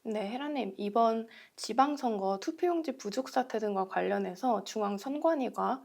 네, 헤라님, 이번 지방선거 투표용지 부족 사태 등과 관련해서 중앙선관위가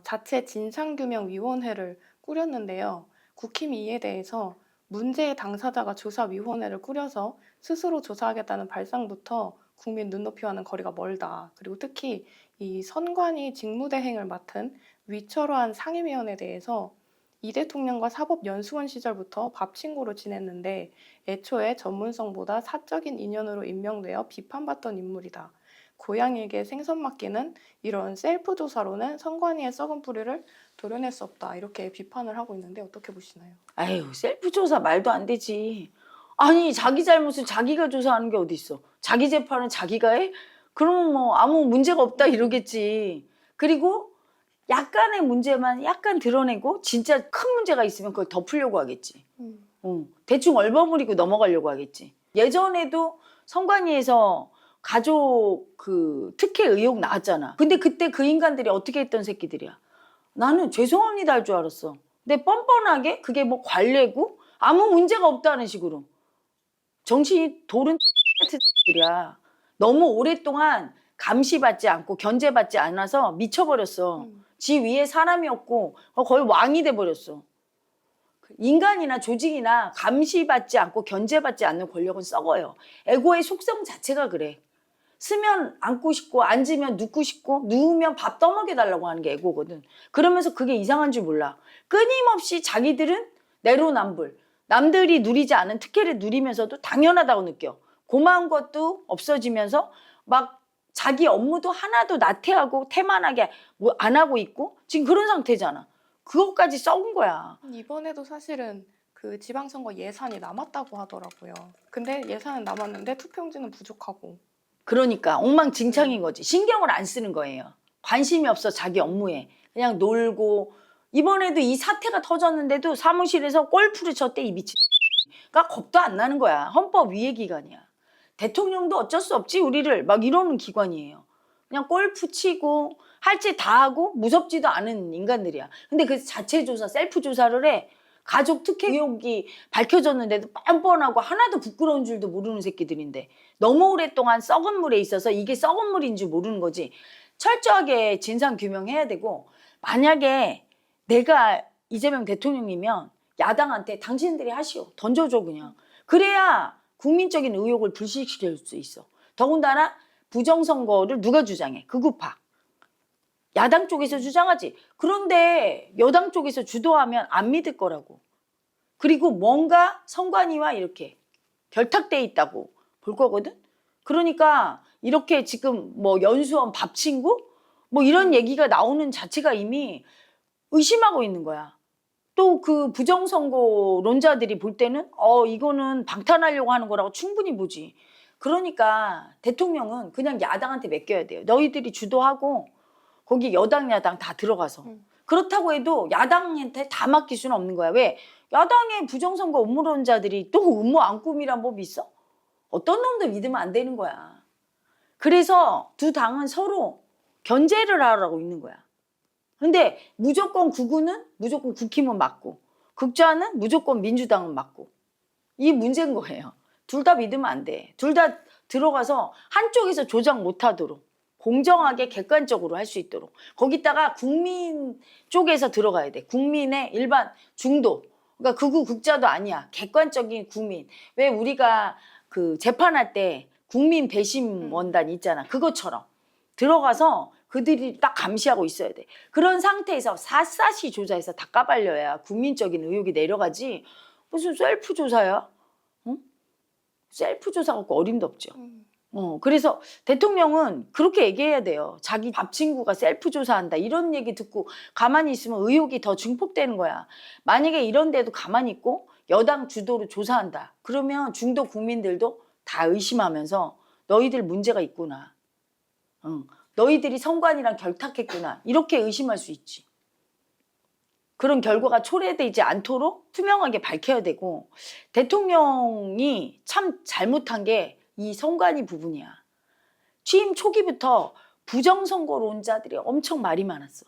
자체 진상규명위원회를 꾸렸는데요. 국힘이 이에 대해서 문제의 당사자가 조사위원회를 꾸려서 스스로 조사하겠다는 발상부터 국민 눈높이와는 거리가 멀다. 그리고 특히 이 선관위 직무대행을 맡은 위철환 상임위원에 대해서 이 대통령과 사법연수원 시절부터 밥 친구로 지냈는데 애초에 전문성보다 사적인 인연으로 임명되어 비판받던 인물이다. 고양이에게 생선 맡기는 이런 셀프 조사로는 선관위의 썩은 뿌리를 도려낼 수 없다. 이렇게 비판을 하고 있는데 어떻게 보시나요? 아유, 셀프 조사 말도 안 되지. 아니, 자기 잘못을 자기가 조사하는 게 어디 있어. 자기 재판은 자기가 해? 그러면 뭐 아무 문제가 없다 이러겠지. 그리고 약간의 문제만 약간 드러내고 진짜 큰 문제가 있으면 그걸 덮으려고 하겠지. 대충 얼버무리고 넘어가려고 하겠지. 예전에도 선관위에서 가족 그 특혜 의혹 나왔잖아. 근데 그때 그 인간들이 어떻게 했던 새끼들이야. 나는 죄송합니다 할 줄 알았어. 근데 뻔뻔하게 그게 뭐 관례고 아무 문제가 없다는 식으로. 정신이 돌은 같은 새끼들이야. 너무 오랫동안 감시받지 않고 견제받지 않아서 미쳐버렸어. 지 위에 사람이 없고 거의 왕이 돼버렸어. 인간이나 조직이나 감시받지 않고 견제받지 않는 권력은 썩어요. 에고의 속성 자체가 그래. 쓰면 앉고 싶고 앉으면 눕고 싶고 누우면 밥 떠먹여달라고 하는 게 에고거든. 그러면서 그게 이상한 줄 몰라. 끊임없이 자기들은 내로남불. 남들이 누리지 않은 특혜를 누리면서도 당연하다고 느껴. 고마운 것도 없어지면서 막 자기 업무도 하나도 나태하고 태만하게 뭐 안 하고 있고 지금 그런 상태잖아. 그것까지 썩은 거야. 이번에도 사실은 그 지방선거 예산이 남았다고 하더라고요. 근데 예산은 남았는데 투표용지는 부족하고. 그러니까 엉망진창인 거지. 신경을 안 쓰는 거예요. 관심이 없어 자기 업무에. 그냥 놀고. 이번에도 이 사태가 터졌는데도 사무실에서 골프를 쳤대 이 미친. 그러니까 겁도 안 나는 거야. 헌법 위의 기관이야. 대통령도 어쩔 수 없지 우리를 막 이러는 기관이에요. 그냥 골프 치고 할 짓 다 하고 무섭지도 않은 인간들이야. 근데 그 자체 조사 셀프 조사를 해. 가족 특혜 의혹이 밝혀졌는데도 뻔뻔하고 하나도 부끄러운 줄도 모르는 새끼들인데 너무 오랫동안 썩은 물에 있어서 이게 썩은 물인 줄 모르는 거지. 철저하게 진상 규명해야 되고 만약에 내가 이재명 대통령이면 야당한테 당신들이 하시오. 던져줘 그냥. 그래야 국민적인 의혹을 불식시킬 수 있어. 더군다나 부정선거를 누가 주장해? 극우파. 야당 쪽에서 주장하지. 그런데 여당 쪽에서 주도하면 안 믿을 거라고. 그리고 뭔가 선관위와 이렇게 결탁돼 있다고 볼 거거든. 그러니까 이렇게 지금 뭐 연수원 밥 친구 뭐 이런 얘기가 나오는 자체가 이미 의심하고 있는 거야. 또 그 부정선거론자들이 볼 때는 이거는 방탄하려고 하는 거라고 충분히 보지. 그러니까 대통령은 그냥 야당한테 맡겨야 돼요. 너희들이 주도하고 거기 여당 야당 다 들어가서. 그렇다고 해도 야당한테 다 맡길 수는 없는 거야. 왜? 야당의 부정선거 음모론자들이 또 음모 안 꾸미란 법이 있어? 어떤 놈도 믿으면 안 되는 거야. 그래서 두 당은 서로 견제를 하라고 있는 거야. 근데 무조건 극우는 무조건 국힘은 맞고 극좌는 무조건 민주당은 맞고 이 문제인 거예요. 둘 다 믿으면 안 돼. 둘 다 들어가서 한쪽에서 조작 못하도록 공정하게 객관적으로 할 수 있도록 거기다가 국민 쪽에서 들어가야 돼. 국민의 일반 중도 그러니까 극우 극좌도 아니야. 객관적인 국민. 왜 우리가 그 재판할 때 국민 배심 원단 있잖아. 그것처럼 들어가서 그들이 딱 감시하고 있어야 돼. 그런 상태에서 샅샅이 조사해서 다 까발려야 국민적인 의혹이 내려가지. 무슨 셀프 조사야? 응? 셀프 조사 갖고 어림도 없죠. 그래서 대통령은 그렇게 얘기해야 돼요. 자기 밥 친구가 셀프 조사한다 이런 얘기 듣고 가만히 있으면 의혹이 더 증폭되는 거야. 만약에 이런 데도 가만히 있고 여당 주도로 조사한다. 그러면 중도 국민들도 다 의심하면서 너희들 문제가 있구나. 너희들이 선관위랑 결탁했구나. 이렇게 의심할 수 있지. 그런 결과가 초래되지 않도록 투명하게 밝혀야 되고 대통령이 참 잘못한 게 이 선관위 부분이야. 취임 초기부터 부정선거론자들이 엄청 말이 많았어.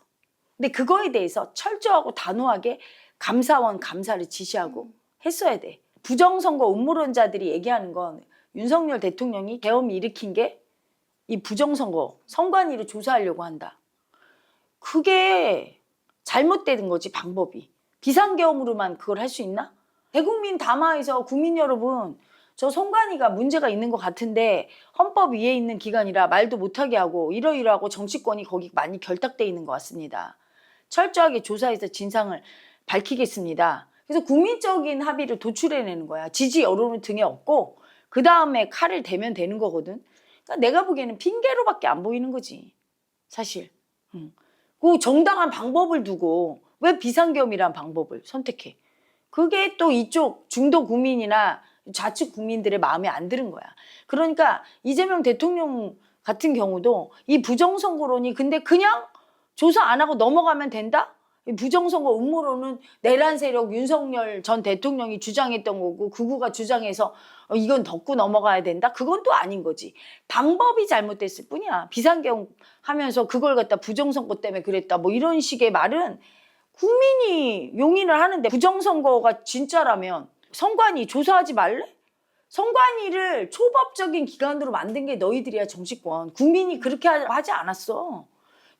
근데 그거에 대해서 철저하고 단호하게 감사원 감사를 지시하고 했어야 돼. 부정선거 음모론자들이 얘기하는 건 윤석열 대통령이 계엄 일으킨 게 이 부정선거, 선관위를 조사하려고 한다. 그게 잘못된 거지, 방법이. 비상계엄으로만 그걸 할 수 있나? 대국민 담화에서 국민 여러분, 저 선관위가 문제가 있는 것 같은데 헌법 위에 있는 기관이라 말도 못하게 하고 이러이러하고 정치권이 거기 많이 결탁돼 있는 것 같습니다. 철저하게 조사해서 진상을 밝히겠습니다. 그래서 국민적인 합의를 도출해내는 거야. 지지 여론을 등에 업고 그 다음에 칼을 대면 되는 거거든. 그러니까 내가 보기에는 핑계로밖에 안 보이는 거지, 사실. 그 정당한 방법을 두고 왜 비상계엄이란 방법을 선택해? 그게 또 이쪽 중도 국민이나 좌측 국민들의 마음에 안 드는 거야. 그러니까 이재명 대통령 같은 경우도 이 부정선거론이 근데 그냥 조사 안 하고 넘어가면 된다? 이 부정선거 음모론은 내란 세력 윤석열 전 대통령이 주장했던 거고 극우가 주장해서 이건 덮고 넘어가야 된다? 그건 또 아닌 거지. 방법이 잘못됐을 뿐이야. 비상계엄 하면서 그걸 갖다 부정선거 때문에 그랬다. 뭐 이런 식의 말은 국민이 용인을 하는데 부정선거가 진짜라면 선관위 조사하지 말래? 선관위를 초법적인 기관으로 만든 게 너희들이야, 정치권. 국민이 그렇게 하지 않았어.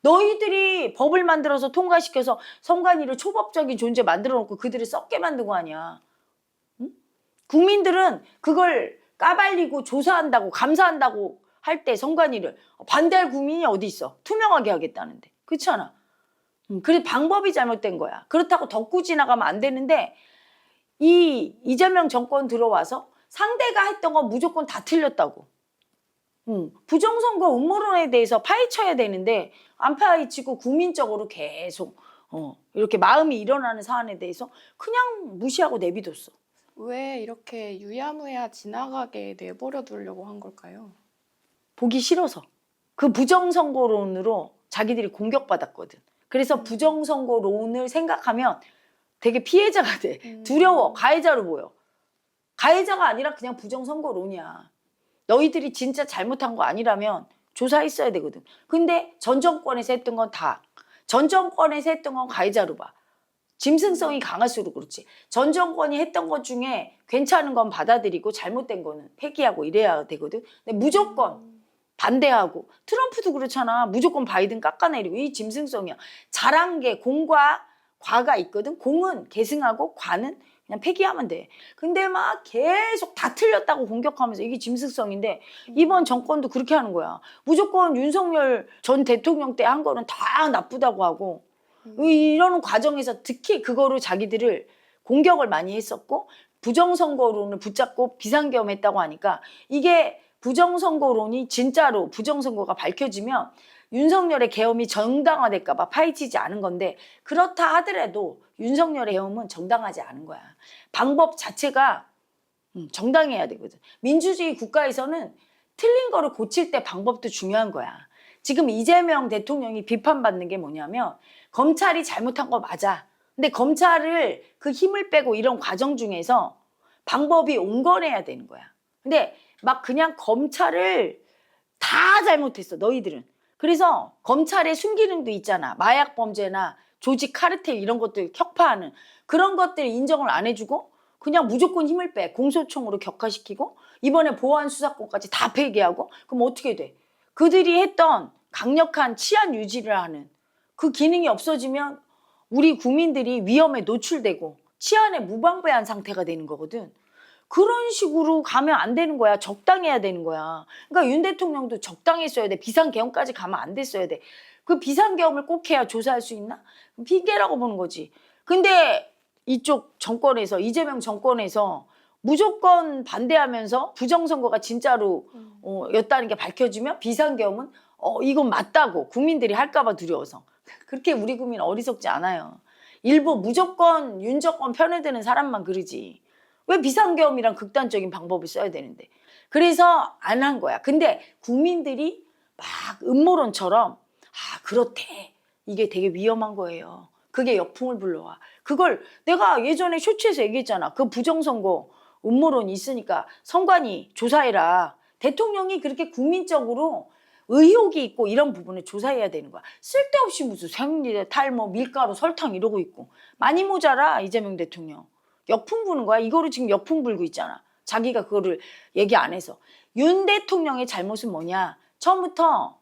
너희들이 법을 만들어서 통과시켜서 선관위를 초법적인 존재 만들어 놓고 그들을 썩게 만든 거 아니야. 응? 국민들은 그걸 까발리고 조사한다고 감사한다고 할 때 선관위를 반대할 국민이 어디 있어. 투명하게 하겠다는데. 그렇지 않아? 그래 방법이 잘못된 거야. 그렇다고 덮고 지나가면 안 되는데 이재명 정권 들어와서 상대가 했던 건 무조건 다 틀렸다고. 부정선거 음모론에 대해서 파헤쳐야 되는데 안 파헤치고 국민적으로 계속 이렇게 마음이 일어나는 사안에 대해서 그냥 무시하고 내비뒀어. 왜 이렇게 유야무야 지나가게 내버려 두려고 한 걸까요? 보기 싫어서. 그 부정선거론으로 자기들이 공격받았거든. 그래서 부정선거론을 생각하면 되게 피해자가 돼. 두려워. 가해자로 보여. 가해자가 아니라 그냥 부정선거론이야. 너희들이 진짜 잘못한 거 아니라면 조사했어야 되거든. 근데 전 정권에서 했던 건 다. 전 정권에서 했던 건 가해자로 봐. 짐승성이 강할수록 그렇지. 전 정권이 했던 것 중에 괜찮은 건 받아들이고 잘못된 거는 폐기하고 이래야 되거든. 근데 무조건 반대하고 트럼프도 그렇잖아. 무조건 바이든 깎아내리고 이 짐승성이야. 잘한 게 공과 과가 있거든. 공은 계승하고 과는 그냥 폐기하면 돼. 근데 막 계속 다 틀렸다고 공격하면서 이게 짐승성인데 이번 정권도 그렇게 하는 거야. 무조건 윤석열 전 대통령 때 한 거는 다 나쁘다고 하고 이러는 과정에서 특히 그거로 자기들을 공격을 많이 했었고 부정선거론을 붙잡고 비상계엄했다고 하니까 이게 부정선거론이 진짜로 부정선거가 밝혀지면 윤석열의 계엄이 정당화될까 봐 파헤치지 않은 건데 그렇다 하더라도 윤석열의 계엄은 정당하지 않은 거야. 방법 자체가 정당해야 되거든. 민주주의 국가에서는 틀린 거를 고칠 때 방법도 중요한 거야. 지금 이재명 대통령이 비판받는 게 뭐냐면 검찰이 잘못한 거 맞아. 근데 검찰을 그 힘을 빼고 이런 과정 중에서 방법이 온건해야 되는 거야. 근데 막 그냥 검찰을 다 잘못했어, 너희들은. 그래서 검찰의 순기능도 있잖아. 마약 범죄나 조직 카르텔 이런 것들 격파하는 그런 것들 인정을 안 해주고 그냥 무조건 힘을 빼. 공소청으로 격화시키고 이번에 보안 수사권까지 다 폐기하고 그럼 어떻게 돼? 그들이 했던 강력한 치안 유지를 하는 그 기능이 없어지면 우리 국민들이 위험에 노출되고 치안에 무방비한 상태가 되는 거거든. 그런 식으로 가면 안 되는 거야. 적당해야 되는 거야. 그러니까 윤 대통령도 적당했어야 돼. 비상계엄까지 가면 안 됐어야 돼. 그 비상계엄을 꼭 해야 조사할 수 있나? 핑계라고 보는 거지. 근데 이쪽 정권에서 이재명 정권에서 무조건 반대하면서 부정선거가 진짜로 였다는 게 밝혀지면 비상계엄은 이건 맞다고 국민들이 할까 봐 두려워서. 그렇게 우리 국민 어리석지 않아요. 일부 무조건 윤 정권 편에 드는 사람만 그러지. 왜 비상계엄이란 극단적인 방법을 써야 되는데. 그래서 안 한 거야. 근데 국민들이 막 음모론처럼 그렇대. 이게 되게 위험한 거예요. 그게 역풍을 불러와. 그걸 내가 예전에 쇼츠에서 얘기했잖아. 그 부정선거 음모론이 있으니까 선관위 조사해라. 대통령이 그렇게 국민적으로 의혹이 있고 이런 부분을 조사해야 되는 거야. 쓸데없이 무슨 생리대, 탈모, 밀가루, 설탕 이러고 있고. 많이 모자라 이재명 대통령. 역풍 부는 거야. 이거로 지금 역풍 불고 있잖아. 자기가 그거를 얘기 안 해서. 윤 대통령의 잘못은 뭐냐? 처음부터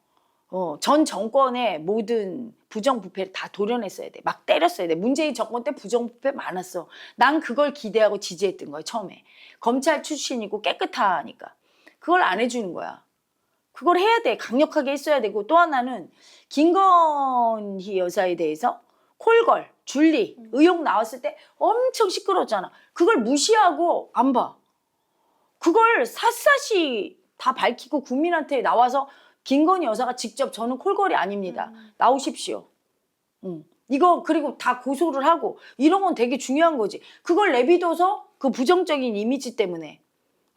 전 정권의 모든 부정부패를 다 도려냈어야 돼. 막 때렸어야 돼. 문재인 정권 때 부정부패 많았어. 난 그걸 기대하고 지지했던 거야, 처음에. 검찰 출신이고 깨끗하니까. 그걸 안 해주는 거야. 그걸 해야 돼. 강력하게 했어야 되고, 또 하나는 김건희 여사에 대해서 콜걸, 줄리, 의혹 나왔을 때 엄청 시끄러웠잖아. 그걸 무시하고 안 봐. 그걸 샅샅이 다 밝히고 국민한테 나와서 김건희 여사가 직접 저는 콜걸이 아닙니다. 나오십시오. 이거 그리고 다 고소를 하고 이런 건 되게 중요한 거지. 그걸 내비둬서 그 부정적인 이미지 때문에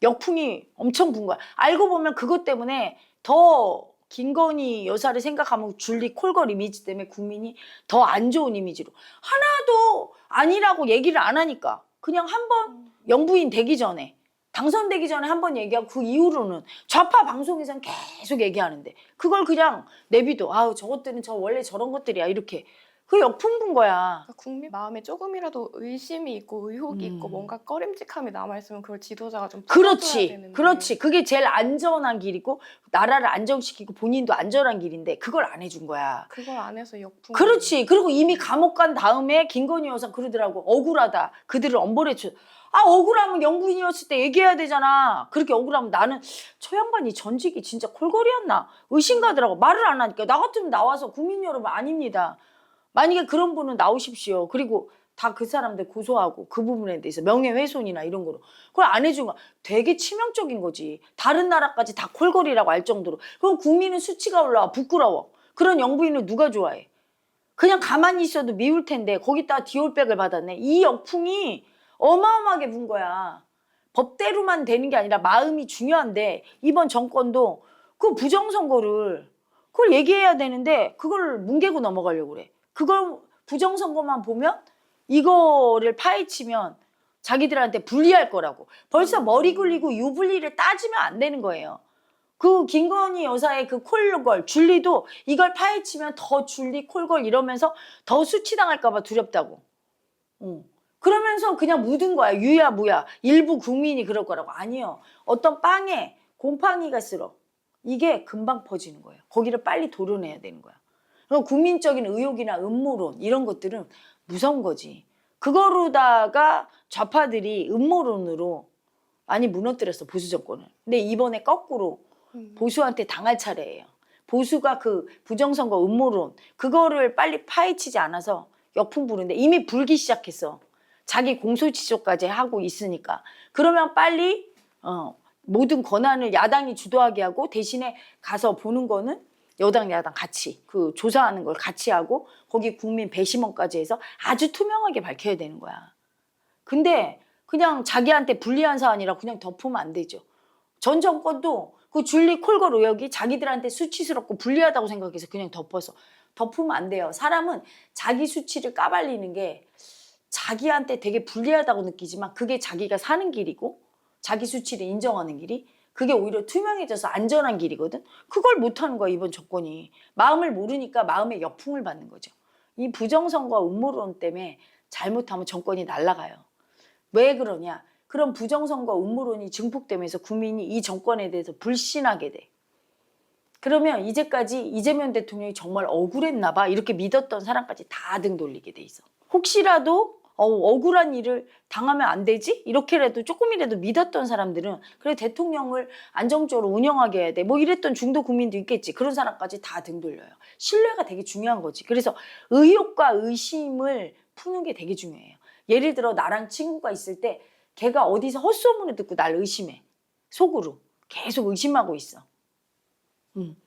역풍이 엄청 분 거야. 알고 보면 그것 때문에 더 김건희 여사를 생각하면 줄리 콜걸 이미지 때문에 국민이 더 안 좋은 이미지로. 하나도 아니라고 얘기를 안 하니까 그냥 한번 영부인 되기 전에 당선되기 전에 한번 얘기하고 그 이후로는 좌파 방송에서는 계속 얘기하는데 그걸 그냥 내비둬. 아우 저것들은 저 원래 저런 것들이야 이렇게. 그 역풍 분 거야. 그러니까 국민 마음에 조금이라도 의심이 있고 의혹이 있고 뭔가 꺼림직함이 남아있으면 그걸 지도자가 좀 풀어줘야 그렇지. 되는데. 그렇지. 그게 제일 안전한 길이고 나라를 안정시키고 본인도 안전한 길인데 그걸 안 해준 거야. 그걸 안 해서 역풍. 그렇지. 그리고 이미 감옥 간 다음에 김건희 여사 그러더라고. 억울하다. 그들을 엄벌해줘. 아 억울하면 영부인이었을 때 얘기해야 되잖아. 그렇게 억울하면 나는 저 양반이 전직이 진짜 콜걸이었나 의심가더라고. 말을 안 하니까. 나 같으면 나와서 국민 여러분 아닙니다. 만약에 그런 분은 나오십시오. 그리고 다 그 사람들 고소하고 그 부분에 대해서 명예훼손이나 이런 거로 그걸 안 해준 거 되게 치명적인 거지. 다른 나라까지 다 콜걸이라고 할 정도로. 그럼 국민은 수치가 올라와. 부끄러워. 그런 영부인을 누가 좋아해. 그냥 가만히 있어도 미울 텐데 거기다가 디올백을 받았네. 이 역풍이 어마어마하게 분 거야. 법대로만 되는 게 아니라 마음이 중요한데 이번 정권도 그 부정선거를 그걸 얘기해야 되는데 그걸 뭉개고 넘어가려고 그래. 그걸 부정선거만 보면 이거를 파헤치면 자기들한테 불리할 거라고. 벌써 머리 굴리고 유불리를 따지면 안 되는 거예요. 그 김건희 여사의 그 콜걸, 줄리도 이걸 파헤치면 더 줄리, 콜걸 이러면서 더 수치당할까 봐 두렵다고. 그러면서 그냥 묻은 거야. 유야무야. 일부 국민이 그럴 거라고. 아니요. 어떤 빵에 곰팡이가 쓸어. 이게 금방 퍼지는 거예요. 거기를 빨리 도려내야 되는 거야. 그럼 국민적인 의혹이나 음모론 이런 것들은 무서운 거지. 그거로다가 좌파들이 음모론으로 많이 무너뜨렸어. 보수 정권을. 근데 이번에 거꾸로 보수한테 당할 차례예요. 보수가 그 부정선거 음모론 그거를 빨리 파헤치지 않아서 역풍 부는데 이미 불기 시작했어. 자기 공소시효까지 하고 있으니까. 그러면 빨리 모든 권한을 야당이 주도하게 하고 대신에 가서 보는 거는 여당 야당 같이 그 조사하는 걸 같이 하고 거기 국민 배심원까지 해서 아주 투명하게 밝혀야 되는 거야. 근데 그냥 자기한테 불리한 사안이라 그냥 덮으면 안 되죠. 전 정권도 그 줄리 콜걸 의혹이 자기들한테 수치스럽고 불리하다고 생각해서 그냥 덮으면 안 돼요. 사람은 자기 수치를 까발리는 게 자기한테 되게 불리하다고 느끼지만 그게 자기가 사는 길이고 자기 수치를 인정하는 길이 그게 오히려 투명해져서 안전한 길이거든. 그걸 못하는 거야 이번 정권이. 마음을 모르니까 마음의 역풍을 받는 거죠. 이 부정선거 음모론 때문에 잘못하면 정권이 날아가요. 왜 그러냐. 그런 부정선거 음모론이 증폭되면서 국민이 이 정권에 대해서 불신하게 돼. 그러면 이제까지 이재명 대통령이 정말 억울했나 봐 이렇게 믿었던 사람까지 다 등 돌리게 돼 있어. 혹시라도 억울한 일을 당하면 안 되지? 이렇게라도 조금이라도 믿었던 사람들은 그래 대통령을 안정적으로 운영하게 해야 돼. 뭐 이랬던 중도 국민도 있겠지. 그런 사람까지 다 등 돌려요. 신뢰가 되게 중요한 거지. 그래서 의혹과 의심을 푸는 게 되게 중요해요. 예를 들어 나랑 친구가 있을 때 걔가 어디서 헛소문을 듣고 날 의심해. 속으로. 계속 의심하고 있어.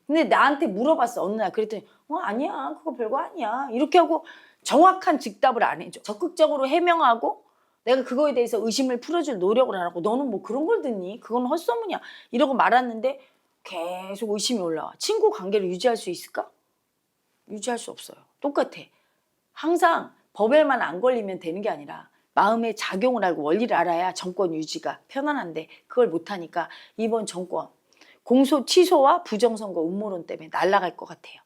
근데 나한테 물어봤어. 어느 날 그랬더니 아니야. 그거 별거 아니야. 이렇게 하고 정확한 즉답을 안 해줘. 적극적으로 해명하고 내가 그거에 대해서 의심을 풀어줄 노력을 안 하고 너는 뭐 그런 걸 듣니? 그건 헛소문이야. 이러고 말았는데 계속 의심이 올라와. 친구 관계를 유지할 수 있을까? 유지할 수 없어요. 똑같아. 항상 법에만 안 걸리면 되는 게 아니라 마음의 작용을 알고 원리를 알아야 정권 유지가 편안한데 그걸 못하니까 이번 정권 공소 취소와 부정선거 음모론 때문에 날아갈 것 같아요.